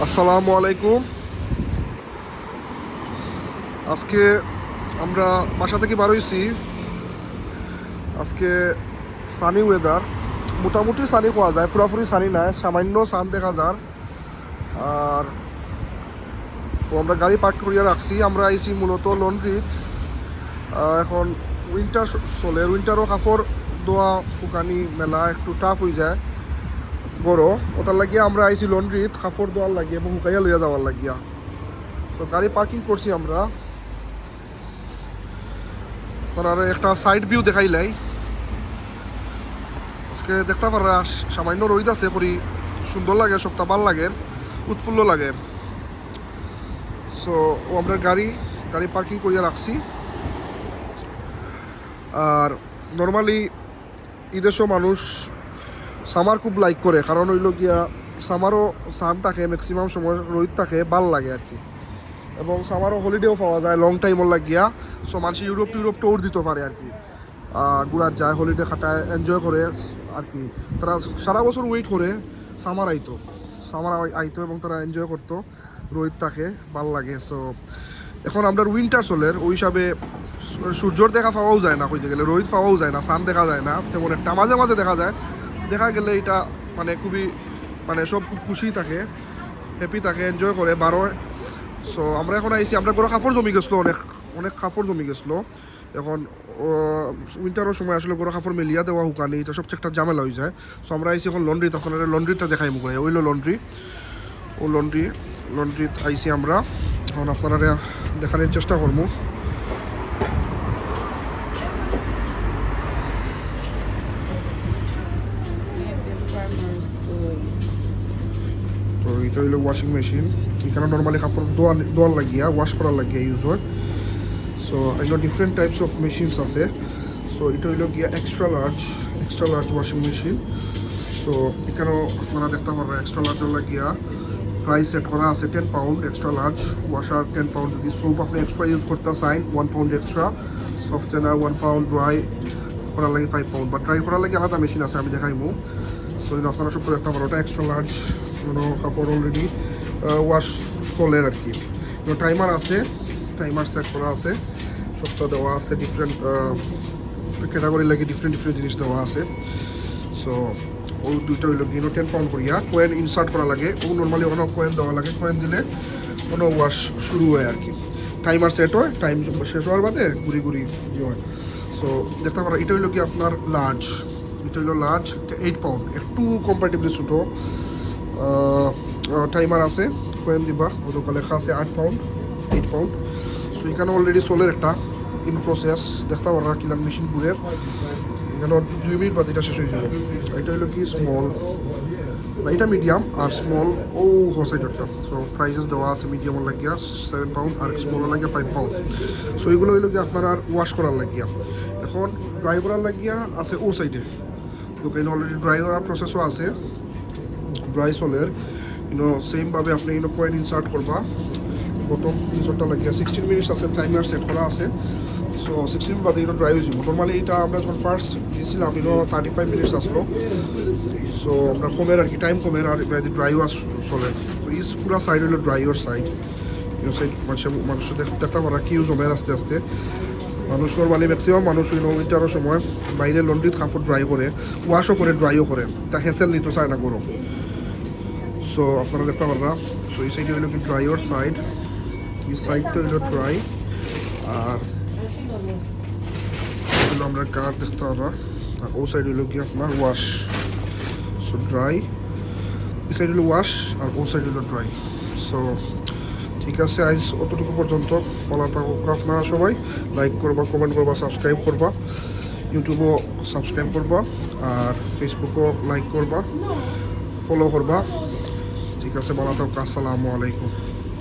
আসসালামু আলাইকুম। আজকে আমরা বাসা থেকে বার হইছি। আজকে সানি ওয়েদার, মোটামুটি সানি পাওয়া যায়, পুরাপুরি সানি নাই, সামান্য সান দেখা যায়। আর তো আমরা গাড়ি পার্ক করিয়া রাখছি। আমরা আইছি মূলত লন্ড্রিত। এখন উইন্টার চলে, উইন্টারও কাপড় ধোয়া শুকানি মেলা একটু টাফ হয়ে যায় গরম, ওটার লাগিয়া আমরা আইছি লন্ড্রিত কাপড় ধোয়ার লাগিয়ে এবং শুকাইয়া লইয়া যাওয়ার লাগিয়া। তো গাড়ি পার্কিং করছি আমরা। আর একটা সাইড ভিউ দেখাইলাই। আজকে দেখতে পারা সামান্য রোদ আছে, করি সুন্দর লাগে, সবটা ভাল লাগে, উৎফুল্ল লাগে। সো আমরা গাড়ি পার্কিং করিয়া রাখছি। আর নর্মালি ঈদেশও মানুষ সামার খুব লাইক করে, কারণ হইল গিয়া সামারও সান থাকে, ম্যাক্সিমাম সময় রোদ থাকে, ভাল লাগে আর কি। এবং সামারও হলিডেও পাওয়া যায় লং টাইমও লাগিয়া। সো মানুষ ইউরোপ ট্যুর দিতে পারে আর কি, ঘুরার যায়, হলিডে খাটায়, এনজয় করে আর কি। তারা সারা বছর ওয়েট করে সামার আইতো এবং তারা এনজয় করতো, রোদ থাকে, ভাল লাগে। সো এখন আমরা উইন্টার চলের ওই হিসাবে সূর্যর দেখা পাওয়াও যায় না, কইতে গেলে রোদ পাওয়াও যায় না, সান দেখা যায় না তেমন একটা, মাঝে মাঝে দেখা যায়। দেখা গেলে এটা মানে খুবই সব খুব খুশি থাকে, হ্যাপি থাকে, এনজয় করে বারোয়। সো আমরা এখন আইসি, আমরা কোনো কাপড় জমি গেছিলো, অনেক কাপড় জমি গেছিলো। এখন উইন্টারের সময় আসলে গরো কাপড় মেলিয়া দেওয়া শুকানি, এটা সবচেয়ে একটা ঝামেলা হয়ে যায়। সো আমরা আইসি এখন লন্ড্রি, তখন লন্ড্রিটা দেখাই মুখ ওইলো লন্ড্রি, লন্ড্রিত আইসি আমরা। এখন আপনারা দেখানোর চেষ্টা করবো। তো এটা হইলো ওয়াশিং মেশিন। এখানে নর্মালি কাপড় ধোয়ার লাগিয়া, ওয়াশ করার লাগিয়া ইউজ হয়। সো এগুলো ডিফারেন্ট টাইপস অফ মেশিনস আছে। সো এটা হইলো গিয়া extra large washing machine. So এখানেও আপনারা দেখতে পারবেন এক্সট্রা লার্জের লাগিয়া প্রাইস সেট করা আছে 10 pound. Extra large washer 10 pound, যদি সোপ আপনি এক্সট্রা ইউজ করতে চান 1 পাউন্ড এক্সট্রা, সফটেনার 1 পাউন্ড, ড্রাই করার লাগে 5 পাউন্ড, বা ড্রাই করার লাগে আলাদা মেশিন আছে, আমি দেখাইমু। সো আপনারা সব দেখতে পারো, ওটা এক্সট্রা লার্জ কাপড় অলরেডি ওয়াশ চলের আর কি। টাইমার আছে, টাইমার সেট করা আছে, সবটা দেওয়া আছে, ডিফারেন্ট ক্যাটাগরি লাগে ডিফারেন্ট জিনিস দেওয়া আছে। সো ওই দুইটা হইলো কি 10 পাউন্ড করিয়া। কয়েন ইনসার্ট করা লাগে, ও নর্মালি ওখানে কয়েন দেওয়া লাগে, কয়েন দিলে কোনো ওয়াশ শুরু হয় আর কি। টাইমার সেট হয়, টাইম শেষ হওয়ার বাদে ঘুরি ইয়ে হয়। সো দেখতে পারো এটা হইলো কি আপনার লার্জ, এটা হইলো লার্জ 8 পাউন্ড, একটু কম্পারেটিভলি ছোটো। টাইমার আছে, কয়েন দিবা, ওদের লেখা আছে 8 পাউন্ড, 8 পাউন্ড। সো এখানে অলরেডি সোলের একটা ইন প্রসেস দেখতে পারা কিলার মেশিন ঘুরের। এখানে 2 মিনিট বাদ এটা শেষ হয়ে যাবে। এটা হলো কি স্মল, এটা মিডিয়াম আর স্মল ও হোসাইডটা। সো প্রাইসেস দেওয়া আছে, মিডিয়ামের লাগিয়া 7 পাউন্ড আর স্মলের লাগিয়া 5 পাউন্ড। সো এগুলো হইলো কি আপনার আর ওয়াশ করার লাগিয়া। এখন ড্রাই করার লাগিয়া আছে ও সাইডে, তো এখানে অলরেডি ড্রাই করার প্রসেসও আছে, ড্রাই সোলের। সেমভাবে আপনি কয়েন ইনসার্ট করবা, বটম ইনসার্টটা লাগিয়া 16 মিনিটস আছে, টাইমার সেট করা আছে। সো 16 বাদে ড্রাই হয়ে যাব। নর্মালি এটা আমরা যখন ফার্স্ট দিয়েছিলাম 35 মিনিটস আসলো। সো আমরা কমের আর কি, টাইম কমের, আর ড্রাই ওয়াশ চলে। তো ইস পুরা সাইড হলো ড্রাইওর সাইড, সাইড মানুষ দেখতে পারা কি জমের আস্তে আস্তে। মানুষ নর্মালি ম্যাক্সিমাম মানুষ উইন্টারের সময় বাইরে লন্ড্রিত কাপড় ড্রাই করে, ওয়াশও করে, ড্রাইও করে, তা হেসেল নিতে চায় না গরম। সো আপনারা দেখতে পাররা। সো এই সাইডে হইলো কি ড্রাইওর সাইড, এই সাইডটা হইলো ড্রাই, আর এগুলো আমরা কার দেখতে পারবা। আর ও সাইড হইলো কি আপনার ওয়াশ। সো ড্রাই, এই সাইড হলো ওয়াশ আর ও সাইড হলো ড্রাই। সো ঠিক আছে, আজ অতটুকু পর্যন্ত। বলা থাকুক আপনারা সবাই লাইক করবা, কমেন্ট করবা, সাবস্ক্রাইব করবা, ইউটিউবও সাবস্ক্রাইব করবা, আর ফেসবুকও লাইক করবা, ফলো করবা। ঠিক আছে, বলা থাকুক। আসসালামু আলাইকুম।